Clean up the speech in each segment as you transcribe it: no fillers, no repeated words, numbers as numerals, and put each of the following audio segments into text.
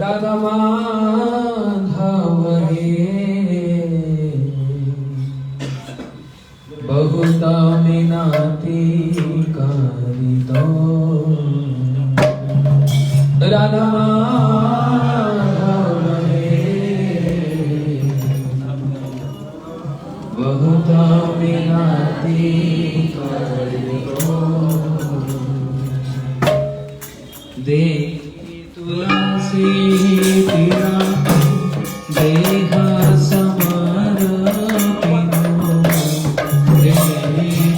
राधा माधव हे बहुत मिनाती करी दो राधा माधव हे बहुत मिनाती करी दो दे तुलसी तेरा देह समर्पिनो दे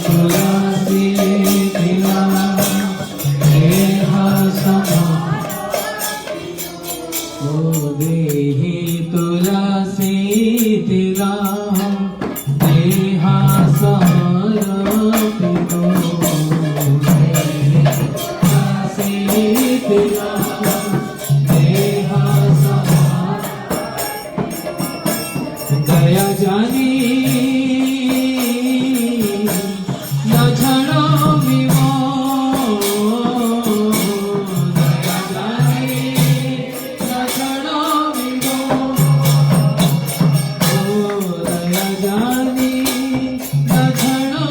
तुलसी तेरा देह समर्पिनो दे तुलसी तेरा देह समर्पिनो तुलसी तेरा दया जानी न झड़ो विवो दया जानी न झड़ो विवो ओ दया जानी न झड़ो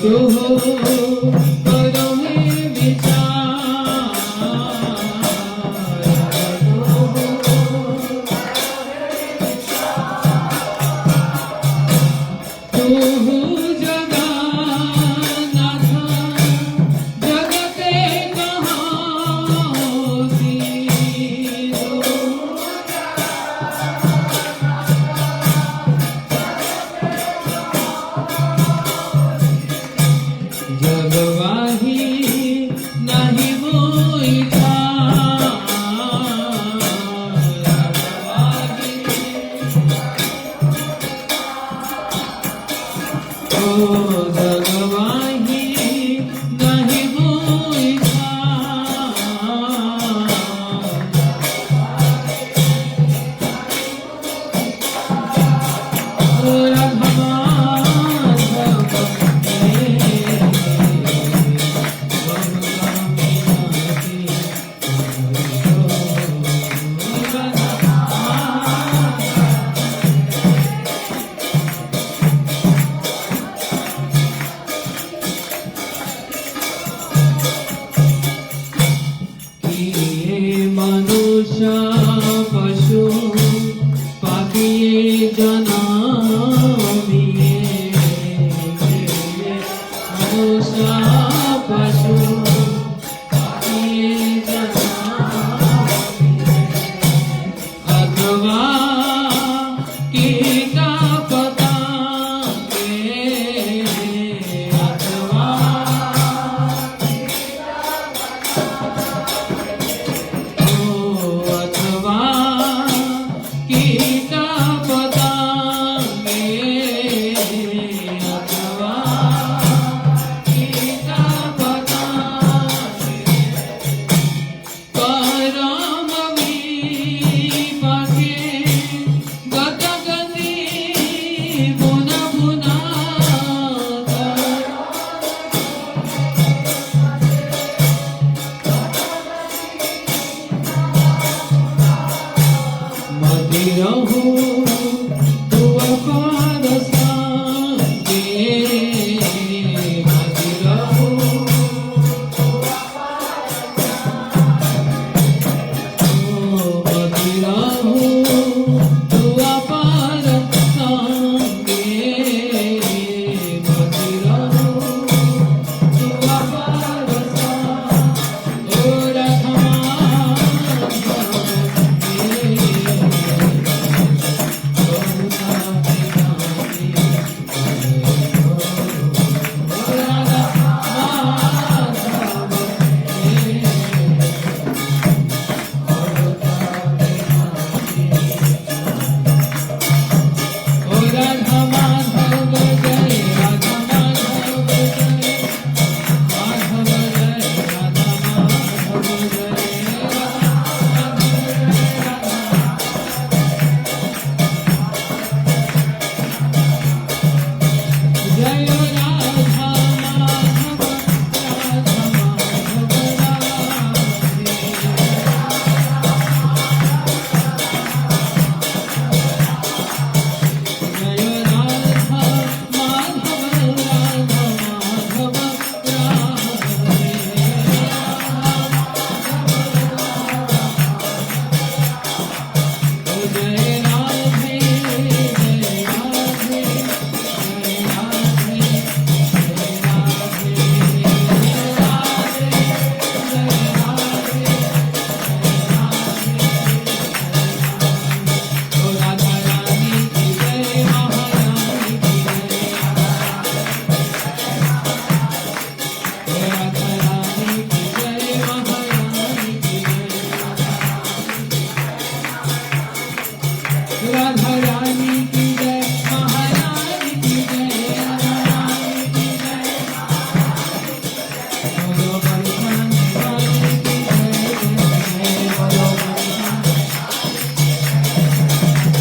तो करो हे विचार तो जगन्नाथ जगते कहासी जगवाही नहीं मोई था ओ जगवाही नहीं मोई था मनुष्य पशु पाखिए जनामिए मनुष्य पशु पाखिए जनामिए अथवा कीट पतंगे अथवा कीट पतंगे अथवा कीट पतंगे परम विपाके गतगति पुनः पुनः मति रहु तू अपार संगे मति रहु मति रहु तू अपार संगे मति रहु तू अपार संगे ओ राधा माधव जय राधा माधव जय माधव जय राधा माधव जय जय राधा माधव राधा माधव राधा रानी की जय महारानी की जय रानी की जय बोलो परिधान रानी की जय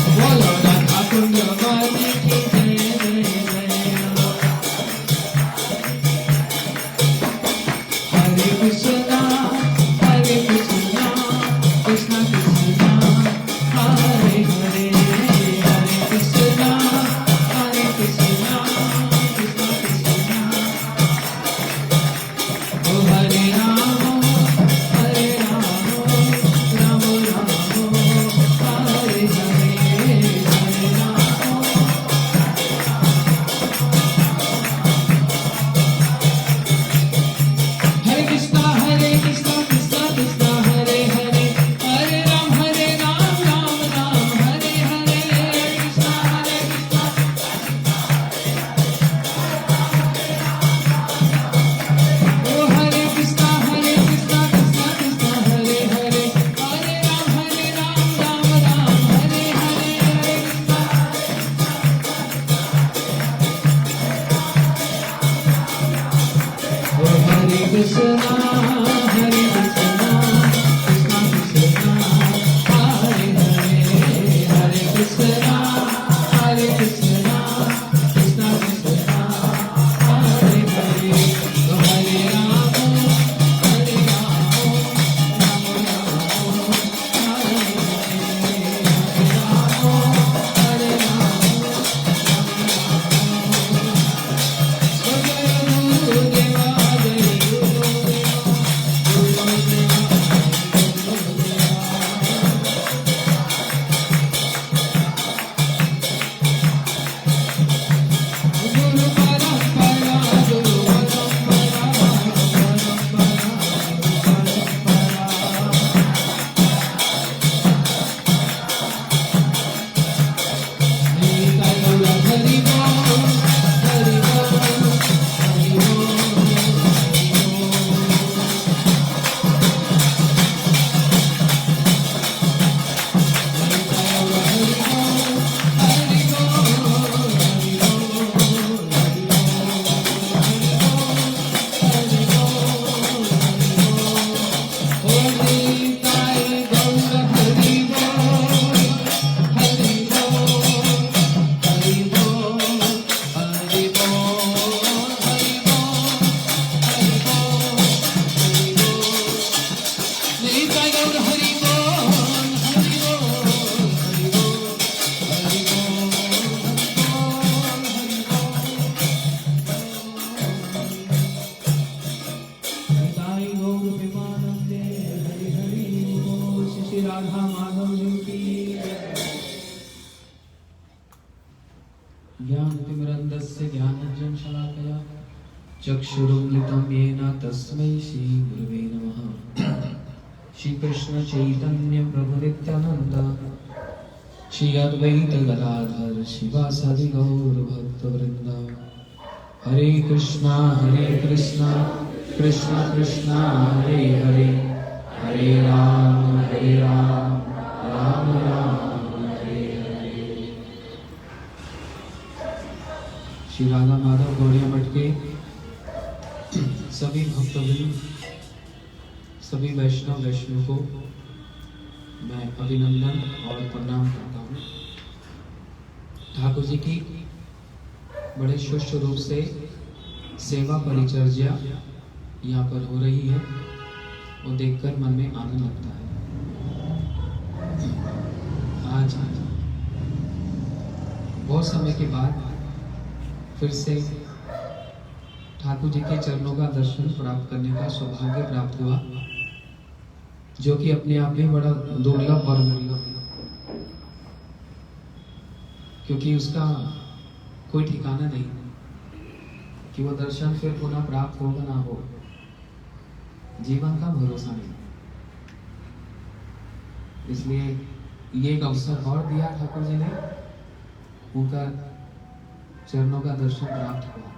बोलो राधा कुंड वाली की जय हरे कृष्णा कृष्ण कृष्ण हरे हरे हरे कृष्णा कृष्ण कृष्ण ज्ञानतिमिरन्धस्य ज्ञानाञ्जनशलाकया चक्षुरुन्मिलितं येन तस्मै श्रीगुरवे नमः। श्रीकृष्ण चैतन्य प्रभु नित्यानंद श्री अद्वैत गदाधर शिवासादि गौर भक्तवृंद। हरे कृष्णा कृष्ण कृष्णा हरे हरे, हरे राम राम राम हरे हरे। श्री राधा माधव गौड़िया मठ के सभी भक्तवृंद, सभी वैष्णव को मैं अभिनंदन और प्रणाम करता हूँ। ठाकुर जी की बड़े सुष्ठु रूप से सेवा परिचर्या यहाँ पर हो रही है और देखकर मन में आनंद लगता है। आज बहुत समय के बाद फिर से ठाकुर जी के चरणों का दर्शन प्राप्त करने का सौभाग्य प्राप्त हुआ, जो कि अपने आप में बड़ा दुर्लभ और दुर्लभ है, क्योंकि उसका कोई ठिकाना नहीं कि वो दर्शन फिर पुनः प्राप्त होगा ना हो। जीवन का भरोसा नहीं, इसलिए ये एक अवसर और दिया ठाकुर जी ने, उनका चरणों का दर्शन प्राप्त हुआ।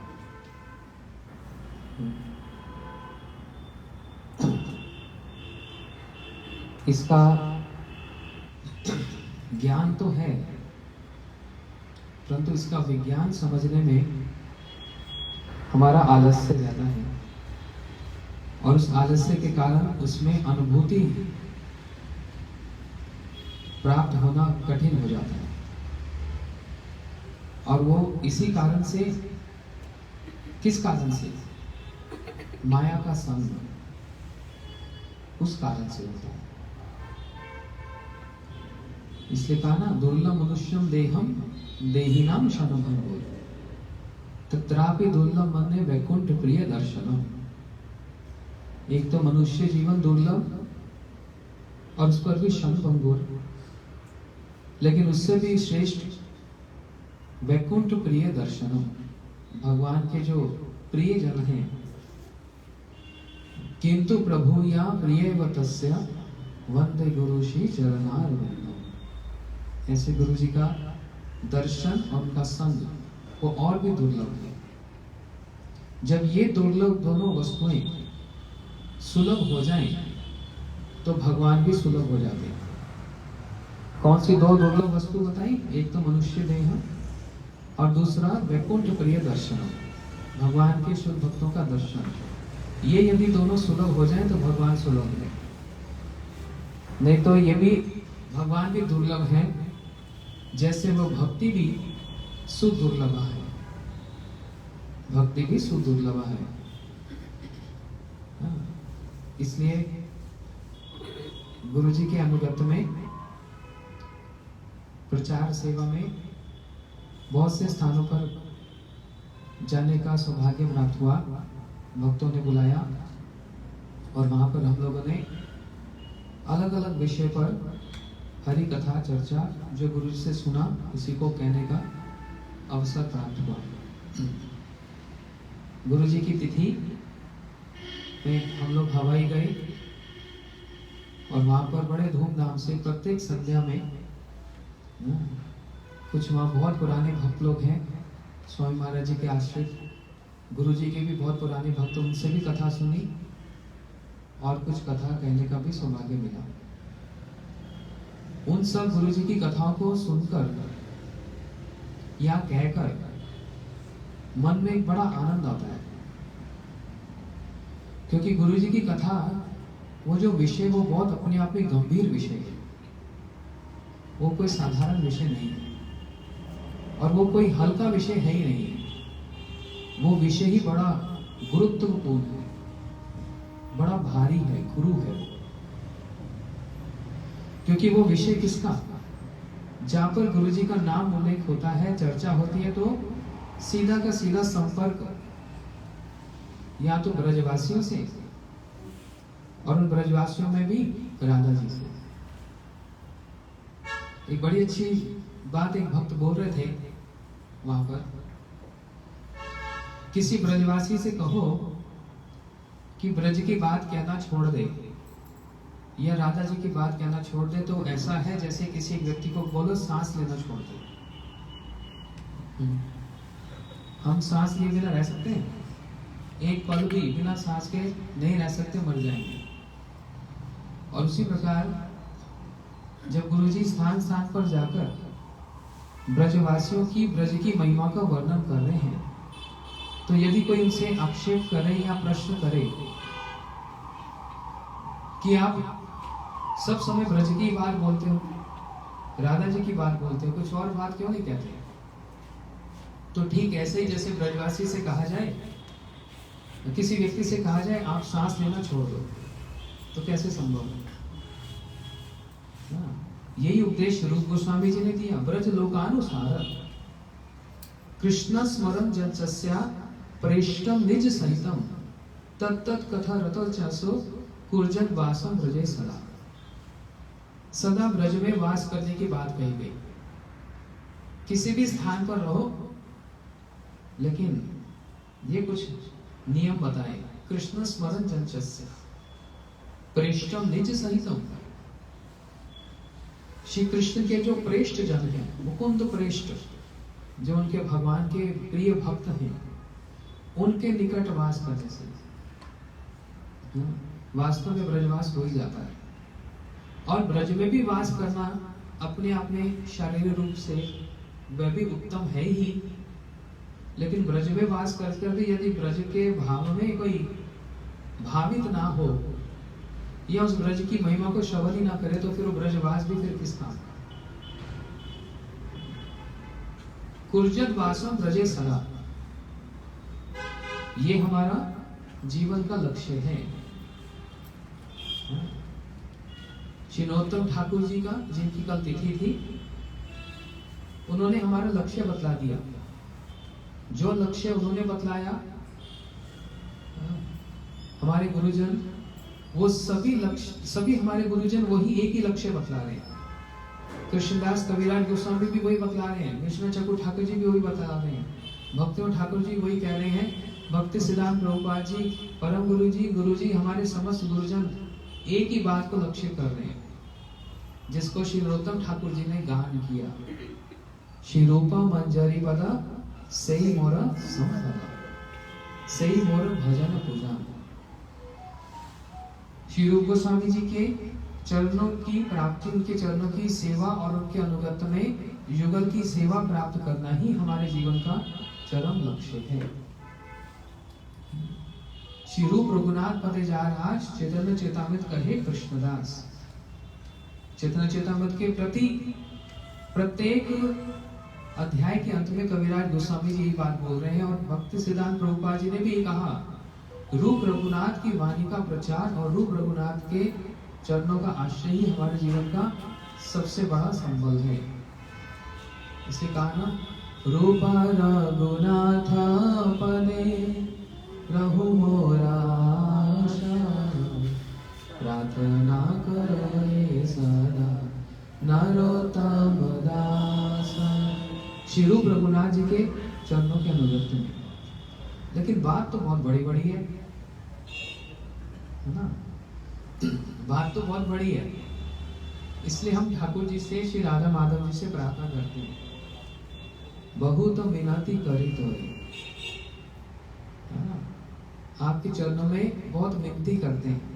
इसका ज्ञान तो है, परंतु इसका विज्ञान समझने में हमारा आलस्य ज्यादा है, और उस आलस्य के कारण उसमें अनुभूति प्राप्त होना कठिन हो जाता है। और वो इसी कारण से, किस कारण से? माया का संग, उस कारण से होता है। इसलिए कहा ना, दुर्लभ मनुष्यम देहम देहिनाम क्षणभंगुर तत्रापि दुर्लभ मन्ये वैकुंठ प्रिय दर्शनम। एक तो मनुष्य जीवन दुर्लभ और उस पर भी क्षणभंगुर, लेकिन उससे भी श्रेष्ठ वैकुंठ प्रिय दर्शनम, भगवान के जो प्रिय जन हैं। किंतु प्रभु या प्रिय वतस्य वंदे गुरु श्री चरणारविंदम। ऐसे गुरु जी का दर्शन और उनका संग वो और भी दुर्लभ है। जब ये दुर्लभ दोनों वस्तुएं सुलभ हो जाएं, तो भगवान भी सुलभ हो जाते हैं। कौन सी दो दुर्लभ वस्तु बताई? एक तो मनुष्य देह और दूसरा वैकुंठ प्रिय दर्शन, भगवान के शुद्ध भक्तों का दर्शन। ये यदि दोनों सुलभ हो जाएं तो भगवान सुलभ है, नहीं तो ये भी भगवान भी दुर्लभ है, जैसे वो भक्ति भी सुदुर्लभ है। भक्ति भी सुदुर्लभ है। इसलिए गुरु जी के अनुगत में, प्रचार सेवा में बहुत से स्थानों पर जाने का सौभाग्य प्राप्त हुआ। भक्तों ने बुलाया और वहां पर हम लोगों ने अलग अलग विषय पर हरि कथा चर्चा जो गुरु जी से सुना, उसी को कहने का अवसर प्राप्त हुआ। गुरु जी की तिथि में हम लोग हवाई गए और वहां पर बड़े धूमधाम से प्रत्येक संध्या में, कुछ वहाँ बहुत पुराने भक्त लोग हैं, स्वामी महाराज जी के आश्रित, गुरु जी के भी बहुत पुराने भक्त, उनसे भी कथा सुनी और कुछ कथा कहने का भी सौभाग्य मिला। उन सब गुरु जी की कथाओं को सुनकर या कहकर मन में एक बड़ा आनंद आता है, क्योंकि गुरु जी की कथा, वो जो विषय, वो बहुत अपने आप में गंभीर विषय है। वो कोई साधारण विषय नहीं है और वो कोई हल्का विषय है ही नहीं है। वो विषय ही बड़ा गुरुत्वपूर्ण है, बड़ा भारी है, गुरु है। क्योंकि वो विषय किसका? जहां पर गुरु जी का नाम उल्लेख होता है, चर्चा होती है, तो सीधा का सीधा संपर्क या तो ब्रजवासियों से, और उन ब्रजवासियों में भी राधा जी से। एक बड़ी अच्छी बात एक भक्त बोल रहे थे वहां पर किसी ब्रजवासी से कहो कि ब्रज की बात कहना छोड़ दे या राधा जी की बात कहना छोड़ दे, तो ऐसा है जैसे किसी व्यक्ति को बोलो सांस लेना छोड़ दे। हम सांस लिए बिना रह सकते हैं? एक पल भी बिना सांस के नहीं रह सकते, मर जाएंगे। और उसी प्रकार जब गुरुजी स्थान स्थान पर जाकर ब्रजवासियों की ब्रज की महिमा का वर्णन कर रहे हैं, तो यदि कोई उनसे आक्षेप करे या प्रश्न करे कि आप सब समय ब्रज की बात बोलते हो, राधा जी की बात बोलते हो, कुछ और बात क्यों नहीं कहते? तो ठीक ऐसे ही जैसे ब्रजवासी से कहा जाए, किसी व्यक्ति से कहा जाए आप सांस लेना छोड़ दो, तो कैसे संभव है? यही उपदेश रूप गोस्वामी जी ने दिया। ब्रज लोकानुसार कृष्ण स्मरण जन्सस्या प्रेष्टम निज सहितम तत्तत् कथा रतो चासो कुर्जन वासम ब्रजे सदा। सदा ब्रज में वास करने की बात कही गई। किसी भी स्थान पर रहो, लेकिन ये कुछ नियम बताए। कृष्ण स्मरण जन्सस्या प्रेष्टम निज सहितम। श्री कृष्ण के जो प्रेष्ठ जन हैं, मुकुंद प्रेष्ठ, जो उनके भगवान के प्रिय भक्त हैं, उनके निकट वास करने से वास्तव में ब्रजवास हो ही जाता है। और ब्रज में भी वास करना अपने आप में शारीरिक रूप से वह भी उत्तम है ही, लेकिन ब्रज में वास करते हुए यदि ब्रज के भाव में कोई भावित ना हो या उस ब्रज की महिमा को श्रवण ही ना करे, तो फिर वो ब्रजवास भी फिर किस काम? कुर्जत वासम ब्रजे सदा, ये हमारा जीवन का लक्ष्य है। श्री नरोत्तम ठाकुर जी का, जिनकी कल तिथि थी, उन्होंने हमारा लक्ष्य बतला दिया। जो लक्ष्य उन्होंने बतलाया, हमारे गुरुजन वो सभी हमारे गुरुजन वही एक ही लक्ष्य बतला रहे हैं। कृष्णदास कविराज गोस्वामी भी वही बतला रहे हैं, विष्णु चक्रु ठाकुर जी भी वही बतला रहे हैं, भक्तियों ठाकुर जी वही कह रहे हैं, भक्ति सिद्धांत प्रभुपाद जी, परम गुरु जी, हमारे समस्त गुरुजन एक ही बात को लक्ष्य कर रहे हैं, जिसको श्री नरोत्तम ठाकुर जी ने गान किया। श्री रूपा मंजरी पदा सही मोरा संपदा, सही मोर भजन पूजा। श्री रूप गोस्वामी जी के चरणों की प्राप्ति, उनके चरणों की सेवा और उनके अनुगत में युगल की सेवा प्राप्त करना ही हमारे जीवन का चरम लक्ष्य है। श्री रूप रघुनाथ पदे जा राज, चैतन्य चेतामृत कहे कृष्णदास। चैतन्य चेतामृत के प्रति प्रत्येक अध्याय के अंत में कविराज गोस्वामी जी यही बात बोल रहे हैं, और भक्ति सिद्धांत प्रभुपाद जी ने भी कहा, रूप रघुनाथ की वाणी का प्रचार और रूप रघुनाथ के चरणों का आश्रय ही हमारे जीवन का सबसे बड़ा संबल है। इसे कहा ना, रूप रघुनाथ पदे रहु मोरा प्रार्थना करे सदा नरोत्तम दास। श्री रूप रघुनाथ जी के चरणों के अनुगत में। लेकिन बात तो बहुत बड़ी बड़ी है ना, बात तो बहुत बड़ी है। इसलिए हम ठाकुर जी से, श्री राधा माधव जी से प्रार्थना करते हैं, बहुत विनती करी तो आपके चरणों में बहुत विनती करते हैं।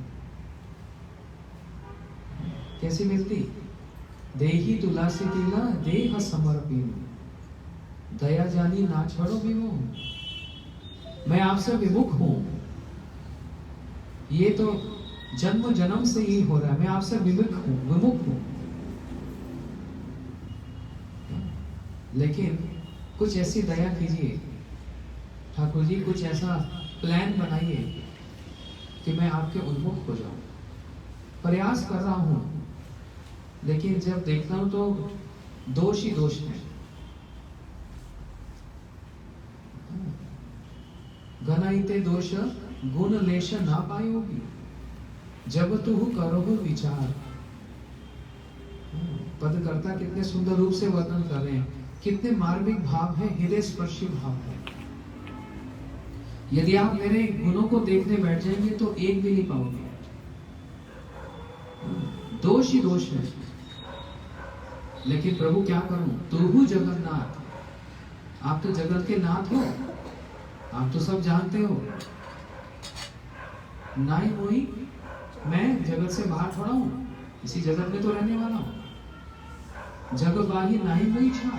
कैसी विनती? देही तुलसी तिला देह समर्पिन, दया जानी ना छोड़ो विमुख। मैं आपसे विमुख हूं, ये तो जन्म जन्म से ही हो रहा है। मैं आपसे विमुख हूं, लेकिन कुछ ऐसी दया कीजिए ठाकुर जी, कुछ ऐसा प्लान बनाइए कि मैं आपके उन्मुख हो जाऊं। प्रयास कर रहा हूं, लेकिन जब देखता हूं तो दोष ही दोष है। घनाइते दोष गुण लेश ना पायोगी, जब तू करो विचार। पदकर्ता कितने सुंदर रूप से वर्णन कर रहे हैं, कितने मार्मिक भाव है, हृदय स्पर्शी भाव है। यदि आप मेरे गुणों को देखने बैठ जाएंगे तो एक भी नहीं पाओगे, दोष ही दोष है। लेकिन प्रभु क्या करूं, तू जगन्नाथ, आप तो जगत के नाथ हो, आप तो सब जानते हो। नाई मोई, मैं जगत से बाहर थोड़ा हूं, इसी जगत में तो रहने वाला हूं। जग बाही नाई मोई छा,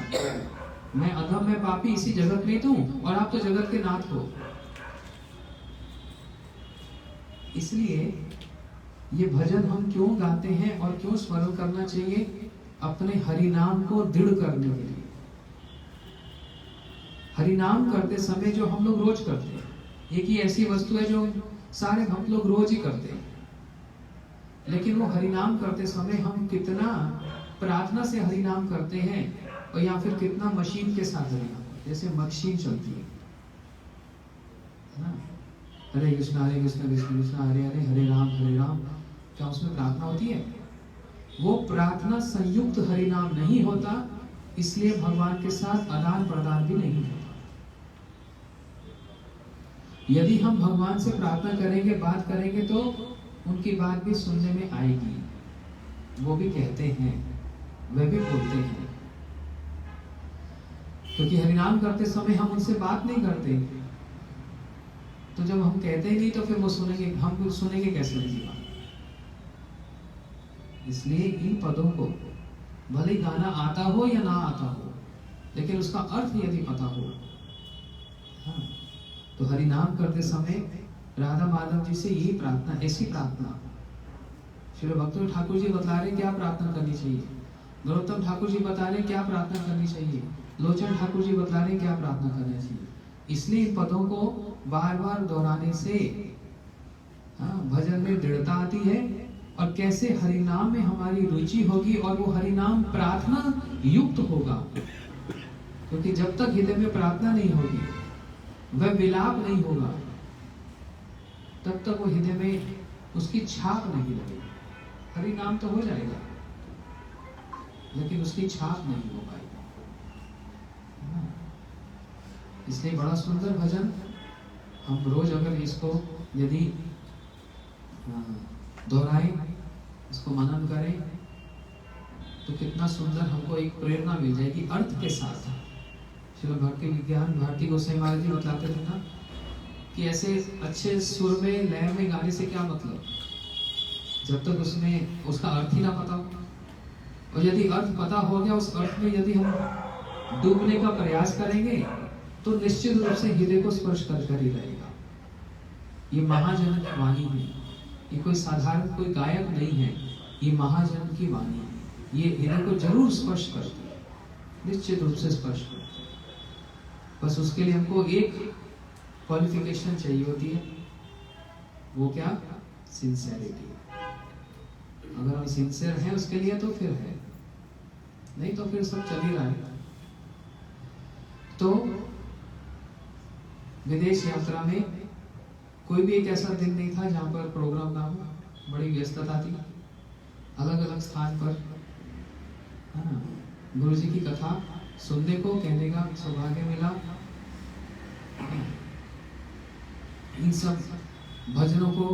मैं अधम, मैं पापी, इसी जगत में तो हूं, और आप तो जगत के नाथ हो। इसलिए ये भजन हम क्यों गाते हैं और क्यों स्मरण करना चाहिए? अपने हरि नाम को दृढ़ करने के लिए। हरि नाम करते समय जो हम लोग रोज करते हैं, एक ही ऐसी वस्तु है जो सारे हम लोग रोज ही करते हैं, लेकिन वो हरि नाम करते समय हम कितना प्रार्थना से हरि नाम करते हैं, और या फिर कितना मशीन के साथ हरि नाम, जैसे मशीन चलती है ना, हरे कृष्ण कृष्ण कृष्ण हरे हरे, हरे राम, क्या उसमें प्रार्थना होती है? वो प्रार्थना संयुक्त हरि नाम नहीं होता, इसलिए भगवान के साथ आदान प्रदान भी नहीं होता। यदि हम भगवान से प्रार्थना करेंगे, बात करेंगे, तो उनकी बात भी सुनने में आएगी। वो भी कहते हैं, वे भी बोलते हैं, क्योंकि हरिनाम करते समय हम उनसे बात नहीं करते, तो जब हम कहते ही नहीं तो फिर वो सुनेंगे, हम कुछ सुनेंगे कैसे उनकी बात? इसलिए इन पदों को भले गाना आता हो या ना आता हो, लेकिन उसका अर्थ यदि पता हो, हाँ, तो हरि नाम करते समय राधा माधव जी से यही प्रार्थना, ऐसी प्रार्थना श्री भक्तों ठाकुर जी बता रहे क्या प्रार्थना करनी चाहिए, गौतम ठाकुर जी बता रहे क्या प्रार्थना करनी चाहिए, लोचन ठाकुर जी बता रहे क्या प्रार्थना करनी चाहिए। इसलिए इन पदों को बार बार दोहराने से भजन में दृढ़ता आती है, और कैसे हरिनाम में हमारी रुचि होगी, और वो हरिनाम प्रार्थना युक्त होगा। क्योंकि जब तक हृदय में प्रार्थना नहीं होगी, वह विलाप नहीं होगा, तब तक वो हृदय में उसकी छाप नहीं लगेगी। हरिनाम तो हो जाएगा, लेकिन उसकी छाप नहीं हो पाएगी। इसलिए बड़ा सुंदर भजन, हम रोज अगर इसको यदि दोहराएं, इसको मनन करें, तो कितना सुंदर हमको एक प्रेरणा मिल जाएगी अर्थ के साथ। श्री भक्ति विज्ञान भारती गोसाई महाराज जी बताते थे ना कि ऐसे अच्छे सुर में, लय में गाने से क्या मतलब, जब तक उसमें उसका अर्थ ही ना पता हो। और यदि अर्थ पता हो गया, उस अर्थ में यदि हम डूबने का प्रयास करेंगे, तो निश्चित रूप से हृदय को स्पर्श कर ही रहेगा। ये महाजन की वाणी है, ये कोई साधारण कोई गायक नहीं है, ये महाजन की वाणी है। ये हृदय को जरूर स्पर्श करती है, निश्चित रूप से स्पर्श करती है। बस उसके लिए हमको एक क्वालिफिकेशन चाहिए होती है, वो क्या? सिंसेरिटी। अगर हम सिंसियर हैं उसके लिए तो फिर है, नहीं तो फिर सब चल ही रहा है। तो विदेश यात्रा में कोई भी एक ऐसा दिन नहीं था जहां पर प्रोग्राम ना हो, बड़ी व्यस्तता थी, अलग अलग स्थान पर गुरु जी की कथा सुनने को, कहने का सौभाग्य मिला। इन सब भजनों को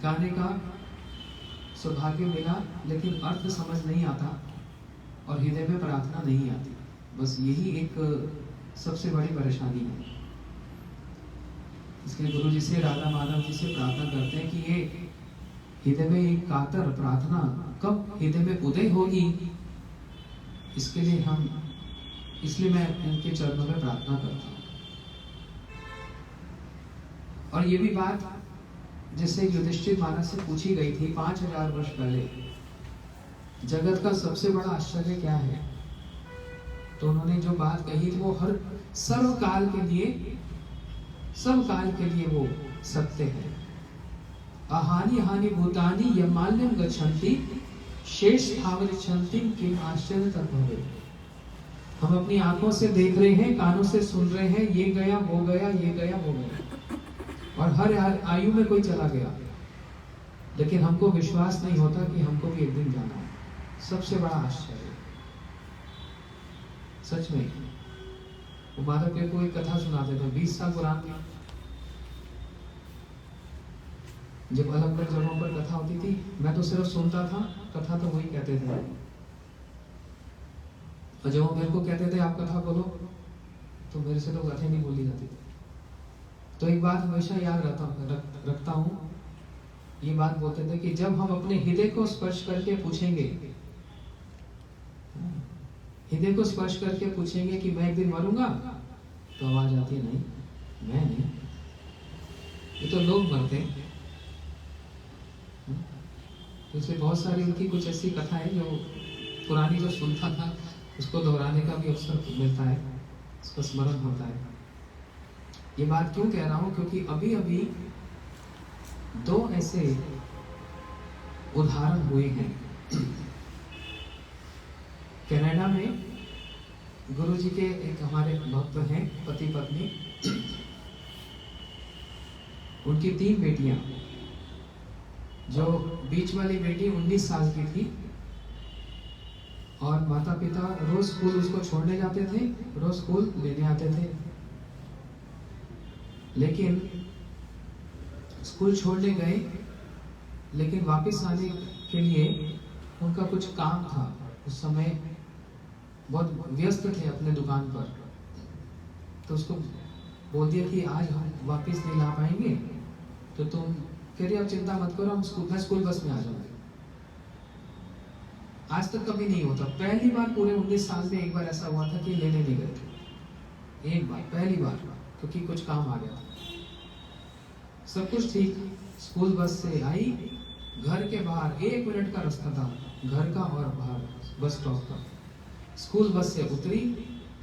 गाने का सौभाग्य मिला, लेकिन अर्थ समझ नहीं आता और हृदय में प्रार्थना नहीं आती। बस यही एक सबसे बड़ी परेशानी है। इसलिए गुरु जी से, राधा माधव जी से प्रार्थना करते हैं कि ये हृदय में एक कातर प्रार्थना कब हृदय में उदय होगी, इसके लिए इसलिए मैं इनके चरणों में प्रार्थना करता हूँ। और ये भी बात जैसे युधिष्ठिर महाराज से पूछी गई थी 5000 वर्ष पहले, जगत का सबसे बड़ा आश्चर्य क्या है? तो उन्होंने जो बात कही थी वो हर सर्वकाल के लिए वो सत्य है। अहानि हानि भूतानि यमाल्यम गच्छन्ति शेष स्थावर छन्ति किम आश्चर्य तद्भवे। हम अपनी आंखों से देख रहे हैं, कानों से सुन रहे हैं, ये गया वो गया, ये गया वो गया, और हर आयु में कोई चला गया, लेकिन हमको विश्वास नहीं होता कि हमको भी एक दिन जाना है। सबसे बड़ा आश्चर्य। सच में। वो माधव को एक कथा सुनाते थे 20 साल पुरानी। जब अलग अलग जगहों पर कथा होती थी, मैं तो सिर्फ सुनता था, कथा तो वही कहते थे। और जब वो मेरे को कहते थे आप कथा बोलो, तो मेरे से तो कथा नहीं बोली जाती थी। तो एक बात हमेशा याद रखता हूँ, ये बात बोलते थे कि जब हम अपने हृदय को स्पर्श करके पूछेंगे, हृदय को स्पर्श करके पूछेंगे कि मैं एक दिन मरूंगा, तो आवाज आती है नहीं, मैं नहीं, ये तो लोग मरते हैं। तो इसलिए बहुत सारी उनकी कुछ ऐसी कथाएं जो पुरानी जो सुनता था, उसको दोहराने का भी अवसर मिलता है, उसका स्मरण होता है। ये बात क्यों कह रहा हूं? क्योंकि अभी अभी 2 ऐसे उदाहरण हुए हैं। कनाडा में गुरुजी के एक हमारे भक्त हैं, पति पत्नी, उनकी 3 बेटियां। जो बीच वाली बेटी 19 साल की थी और माता पिता रोज स्कूल उसको छोड़ने जाते थे, रोज स्कूल लेने आते थे। लेकिन स्कूल छोड़ने गए, लेकिन वापस आने के लिए उनका कुछ काम था। उस समय बहुत व्यस्त थे अपने दुकान पर, तो उसको बोल दिया कि आज हम वापस नहीं ला पाएंगे, तो तुम कह रही अब चिंता मत करो, मैं स्कूल बस में आ जाऊंगी। आज तक कभी नहीं होता, पहली बार पूरे 19 साल में एक बार ऐसा हुआ था कि लेने नहीं गए थे। एक बार, पहली बार, क्योंकि कुछ काम आ गया था। सब कुछ ठीक, स्कूल बस से आई, घर के बाहर 1 मिनट का रास्ता था, घर का और बाहर बस स्टॉप का। स्कूल बस से उतरी,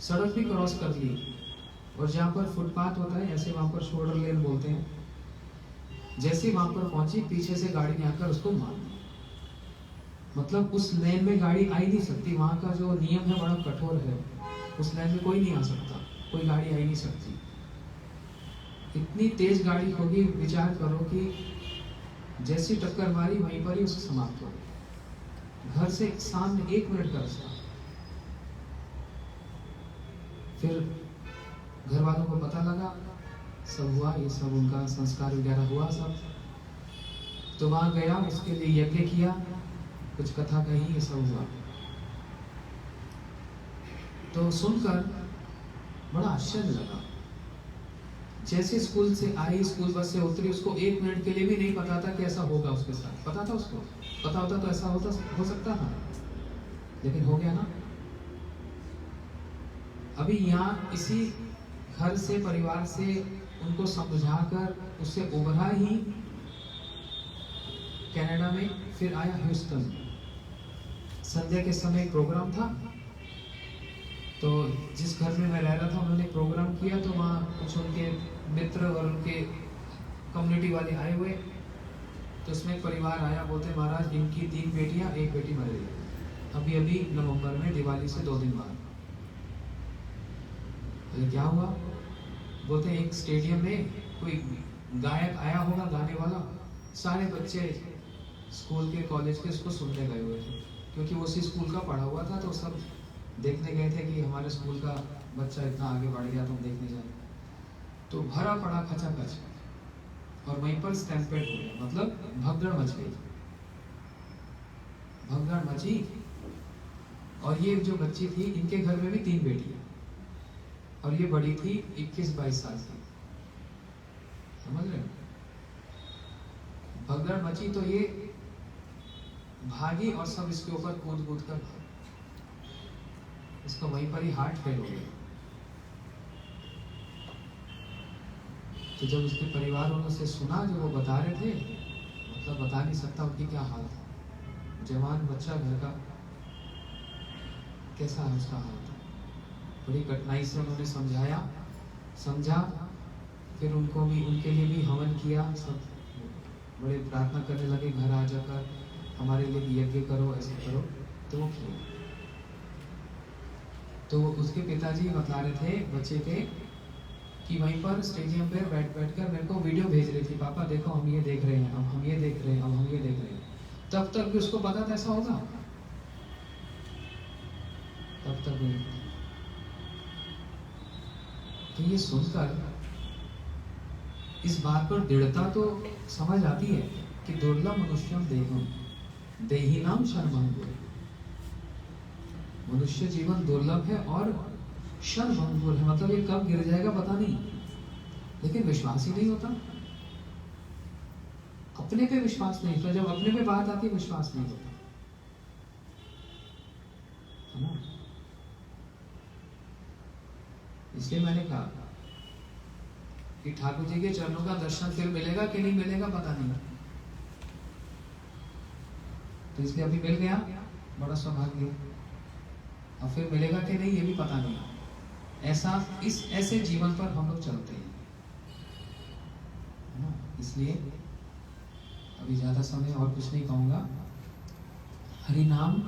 सड़क भी क्रॉस कर ली, और जहाँ पर फुटपाथ होता है ऐसे वहां पर शोल्डर लेन बोलते हैं, जैसे वहां पर पहुंची, पीछे से गाड़ी ने आकर उसको मार दिया। मतलब उस लेन में गाड़ी आ ही नहीं सकती, वहां का जो नियम है बड़ा कठोर है, उस लेन में कोई नहीं आ सकता, कोई गाड़ी आ ही नहीं सकती। इतनी तेज गाड़ी होगी, विचार करो कि जैसी टक्कर मारी वहीं पर ही उसको समाप्त हो गई। घर से सामने 1 मिनट का रास्ता। फिर घर वालों को पता लगा, सब हुआ, ये सब उनका संस्कार वगैरह हुआ सब। तो वहां गया, उसके लिए यज्ञ किया, कुछ कथा कही, ये सब हुआ। तो सुनकर बड़ा आश्चर्य लगा। जैसे स्कूल से आई, स्कूल बस से उतरी, उसको 1 मिनट के लिए भी नहीं पता था कि ऐसा होगा उसके साथ। पता था उसको, पता होता तो ऐसा हो सकता था, लेकिन हो गया ना। अभी यहाँ इसी घर से, परिवार से उनको समझाकर उससे उभरा ही कनाडा में, फिर आया ह्यूस्टन। संध्या के समय एक प्रोग्राम था, तो जिस घर में मैं रह रहा था उन्होंने प्रोग्राम किया, तो वहाँ कुछ उनके मित्र और उनके कम्युनिटी वाले आए हुए। तो उसमें एक परिवार आया, बोलते महाराज इनकी 3 बेटियां, 1 बेटी मर गई अभी अभी नवंबर में, दिवाली से 2 दिन बाद। तो क्या हुआ? बोलते एक स्टेडियम में कोई गायक आया होगा, गाने वाला, सारे बच्चे स्कूल के, कॉलेज के उसको सुनने गए हुए थे, क्योंकि वो उसी स्कूल का पढ़ा हुआ था। तो सब देखने गए थे कि हमारे स्कूल का बच्चा इतना आगे बढ़ गया, तो हम देखने जाए। तो भरा पड़ा खचाखच, और वहीं पर स्टैम्पेड हो गया, मतलब भगदड़ मच गई, भगदड़ मची। और ये जो बच्ची थी, इनके घर में भी 3 बेटियां, और ये बड़ी थी 21-22 साल की, समझ रहे हो? भगदड़ मची तो ये भागी और सब इसके ऊपर कूद कूद कर भागे। इसको वहीं पर ही हार्ट फेल हो गया। तो जब उसके परिवार वालों से सुना, जो वो बता रहे थे, मतलब बता नहीं सकता उनकी क्या हाल था। जवान बच्चा घर का, कैसा है उसका हाल था। बड़ी कठिनाई से उन्होंने समझा, फिर उनको भी, उनके लिए भी हवन किया। सब बड़े प्रार्थना करने लगे, घर आ जाकर हमारे लिए भी यज्ञ करो, ऐसे करो। तो वो किया। तो उसके पिताजी बता रहे थे बच्चे के कि वहीं पर स्टेडियम पर बैठ कर मेरे को वीडियो भेज रही थी, पापा देखो हम ये देख रहे हैं, अब हम ये देख रहे हैं, अब हम ये देख रहे हैं। तब तक भी उसको पता था ऐसा होगा, तब तक भी। तो ये सुनकर इस बात पर दृढ़ता तो समझ आती है कि दुर्लभ मनुष्यम देहम देहिनाम क्षणभंगुर, मनुष्य जीवन दुर्लभ है और क्षणभंगुर है, मतलब ये कब गिर जाएगा पता नहीं, लेकिन विश्वास ही नहीं होता, अपने पे विश्वास नहीं होता, जब अपने पे बात आती है विश्वास नहीं होता, है ना? इसलिए मैंने कहा कि ठाकुर जी के चरणों का दर्शन फिर मिलेगा कि नहीं मिलेगा पता नहीं, तो इसलिए अभी मिल गया, बड़ा सौभाग्य, और फिर मिलेगा कि नहीं ये भी पता नहीं। ऐसा ऐसे जीवन पर हम लोग चलते हैं, है ना? इसलिए अभी ज्यादा समय और कुछ नहीं कहूंगा। हरि नाम,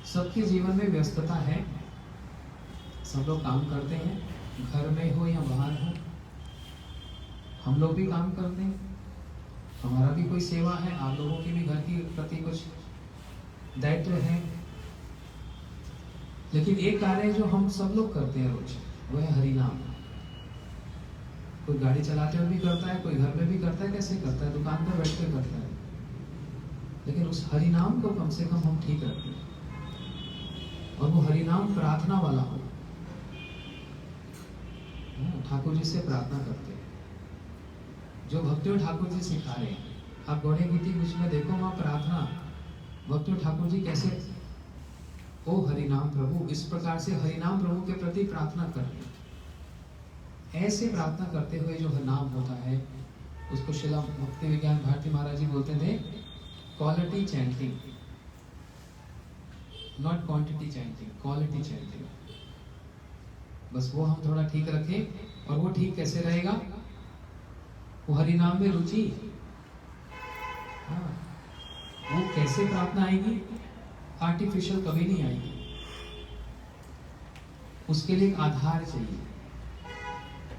सबके जीवन में व्यस्तता है, सब लोग काम करते हैं, घर में हो या बाहर हो, हम लोग भी काम करते हैं, हमारा भी कोई सेवा है, आप लोगों की भी घर के प्रति कुछ दायित्व है, लेकिन एक कार्य जो हम सब लोग करते हैं रोज, वो है हरि नाम। कोई गाड़ी चलाते हुए भी करता है, कोई घर में भी करता है, कैसे करता है, दुकान पर बैठ कर करता है, लेकिन उस हरि नाम को कम से कम हम ठीक रखें, और वो हरि नाम प्रार्थना वाला हो। ठाकुर जी से प्रार्थना करते हैं, जो भक्ति ठाकुर जी सिखा रहे हैं। आप गौड़े गीति कुछ में देखो, वहां प्रार्थना भक्ति ठाकुर जी कैसे, ओ हरि नाम प्रभु, इस प्रकार से हरि नाम प्रभु के प्रति प्रार्थना कर रहे हैं। ऐसे प्रार्थना करते हुए जो नाम होता है उसको शिला भक्ति विज्ञान भारती महाराज जी बोलते थे quality chanting, not quantity chanting, quality chanting. बस वो हम थोड़ा ठीक रखें, और वो ठीक कैसे रहेगा, वो हरि नाम में रुचि, हाँ, वो कैसे प्रार्थना आएगी, आर्टिफिशियल कभी नहीं आएगी, उसके लिए एक आधार चाहिए।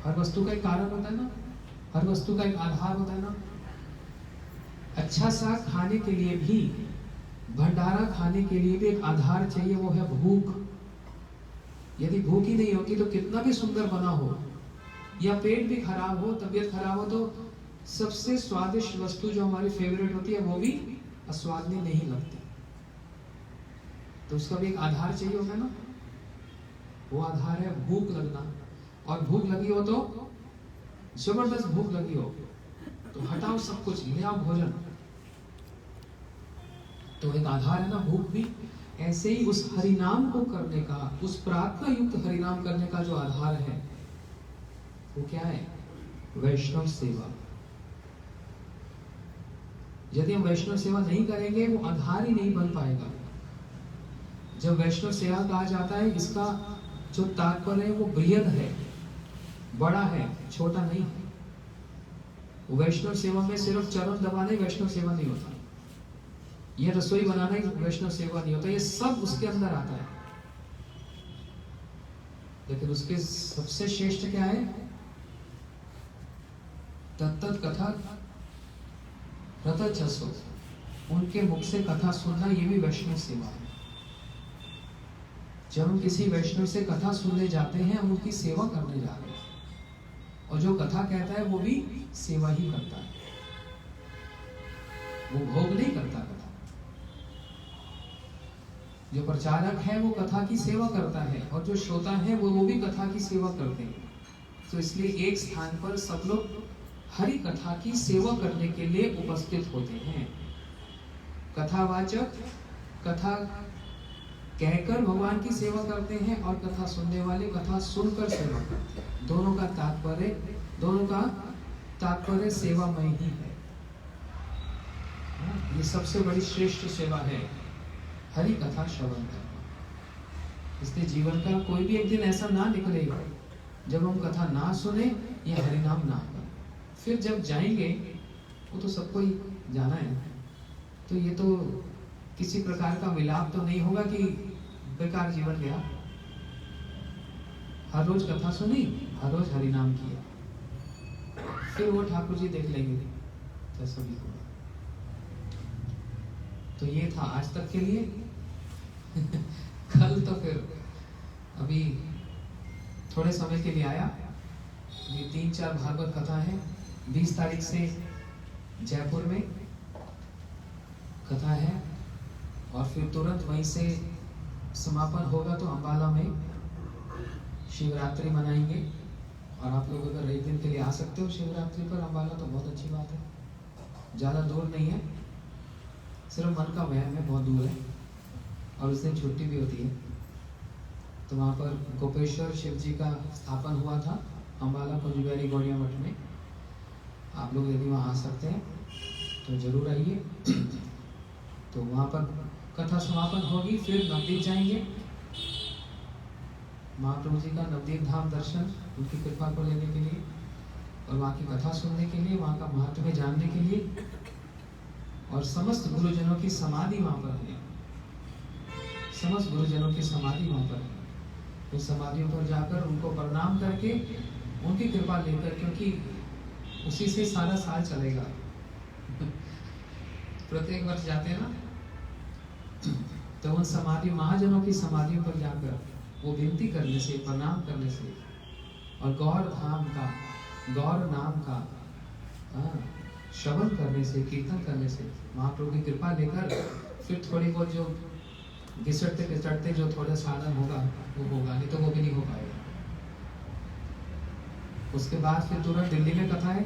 हर वस्तु का एक कारण होता है ना, हर वस्तु का एक आधार होता है ना। अच्छा सा खाने के लिए भी, भंडारा खाने के लिए भी एक आधार चाहिए, वो है भूख। यदि भूख ही नहीं होती तो कितना भी सुंदर बना हो, या पेट भी खराब हो, तबीयत खराब हो, तो सबसे स्वादिष्ट वस्तु जो हमारी फेवरेट होती है वो भी अस्वादनी नहीं लगती। तो उसका भी एक आधार चाहिए होगा ना, वो आधार है भूख लगना। और भूख लगी हो तो, जबरदस्त भूख लगी हो तो हटाओ सब कुछ, ले आओ भोजन, तो एक आधार है ना भूख भी। ऐसे ही उस हरिनाम को करने का, उस प्रार्थना युक्त हरिनाम करने का जो आधार है वो क्या है, वैष्णव सेवा। यदि हम वैष्णव सेवा नहीं करेंगे वो आधार ही नहीं बन पाएगा। जब वैष्णव सेवा कहा जाता है, इसका जो तात्पर्य है वो बृहद है, बड़ा है, छोटा नहीं है। वैष्णव सेवा में सिर्फ चरण दबाना ही वैष्णव सेवा नहीं होता, यह रसोई बनाना ही वैष्णव सेवा नहीं होता, ये सब उसके अंदर आता है। लेकिन उसके सबसे श्रेष्ठ क्या है, तत्त कथा रतचसो, उनके मुख से कथा सुनना, ये भी वैष्णव सेवा है। जब हम किसी वैष्णव से कथा सुनने जाते हैं, हम उनकी सेवा करने जा रहे हैं, और जो कथा कहता है वो भी सेवा ही करता है, वो भोग नहीं करता कथा। जो प्रचारक है वो कथा की सेवा करता है, और जो श्रोता है वो भी कथा की सेवा करते हैं। तो इसलिए एक स्थान पर सब लोग हरि कथा की सेवा करने के लिए उपस्थित होते हैं। कथावाचक कथा कहकर भगवान की सेवा करते हैं, और कथा सुनने वाले कथा सुनकर सेवा करते हैं। दोनों का तात्पर्य सेवामय ही है। ये सबसे बड़ी श्रेष्ठ सेवा है, हरि कथा श्रवण करना। इसलिए जीवन का कोई भी एक दिन ऐसा ना निकलेगा जब हम कथा ना सुने या हरि नाम ना करें। फिर जब जाएंगे, वो तो सबको ही जाना है, तो ये तो किसी प्रकार का विलाप तो नहीं होगा कि बेकार जीवन गया। हर रोज कथा सुनी, हर रोज हरि नाम किया, फिर वो ठाकुर जी देख लेंगे तो सभी को। तो ये था आज तक के लिए। कल तो फिर अभी थोड़े समय के लिए आया। ये 3-4 भागवत कथा है। 20 तारीख से जयपुर में कथा है और फिर तुरंत वहीं से समापन होगा। तो अंबाला में शिवरात्रि मनाएंगे और आप लोग अगर एक दिन के लिए आ सकते हो शिवरात्रि पर अंबाला तो बहुत अच्छी बात है। ज़्यादा दूर नहीं है, सिर्फ मन का वहम है, बहुत दूर है और उस दिन छुट्टी भी होती है। तो वहाँ पर गोपेश्वर शिव जी का स्थापन हुआ था अंबाला कुंजबिहारी गौड़िया मठ में। आप लोग यदि वहाँ आ सकते हैं तो जरूर आइए। तो वहाँ पर कथा समापन होगी, फिर नवदीप जाएंगे। महाप्रभु जी का नवदीप धाम दर्शन, उनकी कृपा को लेने के लिए और वहाँ की कथा सुनने के लिए, वहाँ का महत्व जानने के लिए। और समस्त गुरुजनों की समाधि वहाँ पर है, समस्त गुरुजनों की समाधि वहाँ पर है। उस समाधियों पर जाकर उनको प्रणाम करके उनकी कृपा लेकर, क्योंकि उसी से सारा साल चलेगा। प्रत्येक वर्ष जाते हैं ना, तो उन समाधि महाजनों की समाधियों पर जाकर वो विनती करने से, प्रणाम करने से और गौर धाम का, गौर नाम का श्रवण करने से, कीर्तन करने से, महाप्रभु की कृपा लेकर फिर थोड़ी बहुत जो घिसटते जो थोड़ा साधन होगा वो होगा, नहीं तो वो भी नहीं हो पाएगा। उसके बाद फिर तुरंत दिल्ली में कथा है,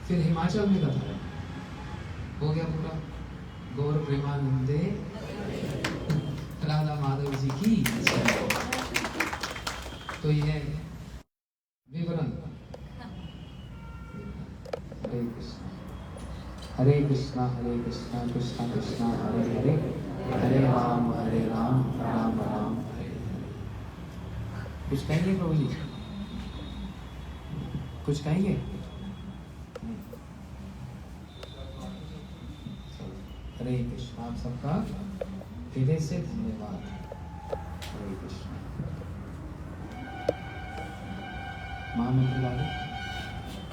फिर हिमाचल में कथा है। हो गया पूरा। गौर प्रेमानंदे राधा माधव जी की। तो ये विवरण। हरे कृष्णा हरे कृष्णा हरे कृष्णा कृष्णा कृष्णा हरे हरे, हरे राम राम राम हरे हरे। कुछ कहेंगे प्रभु जी? कुछ कहेंगे? हरे कृष्णा। आप सबका हृदय से धन्यवाद। हरे कृष्णा। महामंत्र लागे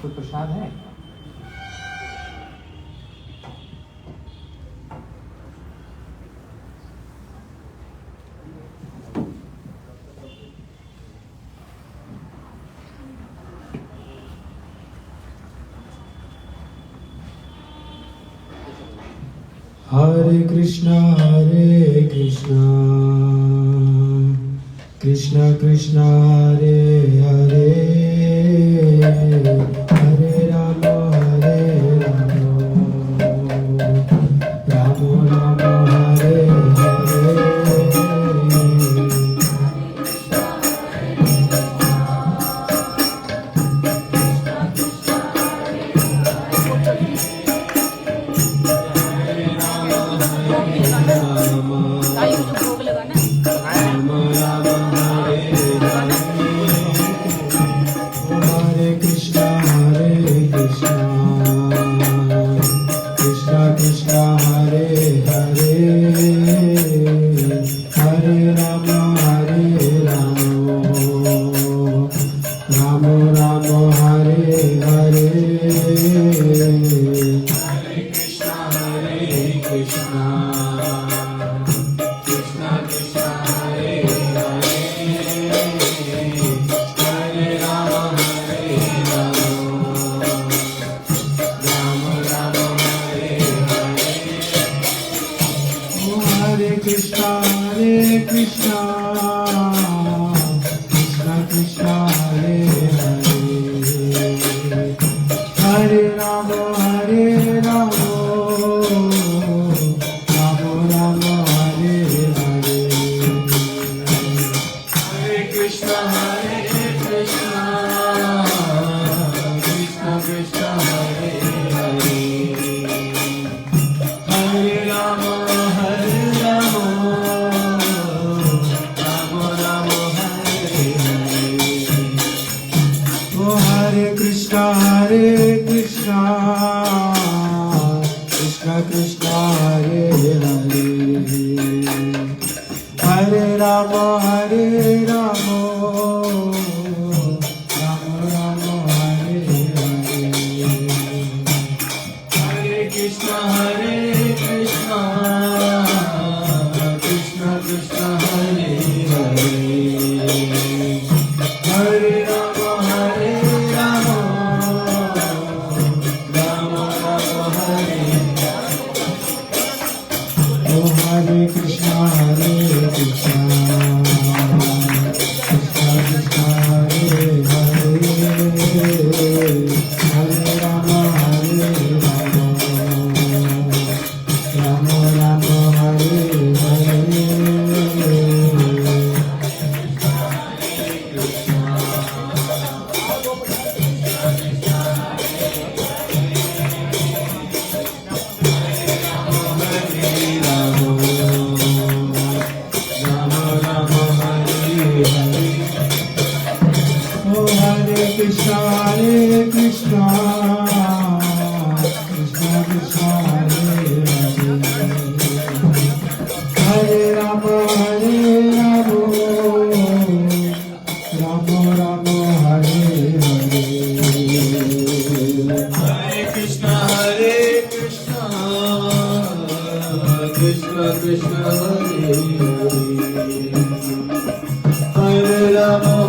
कोई प्रसाद है? हरे कृष्णा कृष्णा कृष्णा हरे हरे, हरे Ram Ram Ram Hare Hare. Hare Hare Oh Hare Krishna Krishna Krishna Hare Hare Rama Rama Rama Hare Hare Hare Krishna Krishna Krishna Hare Hare Hare Rama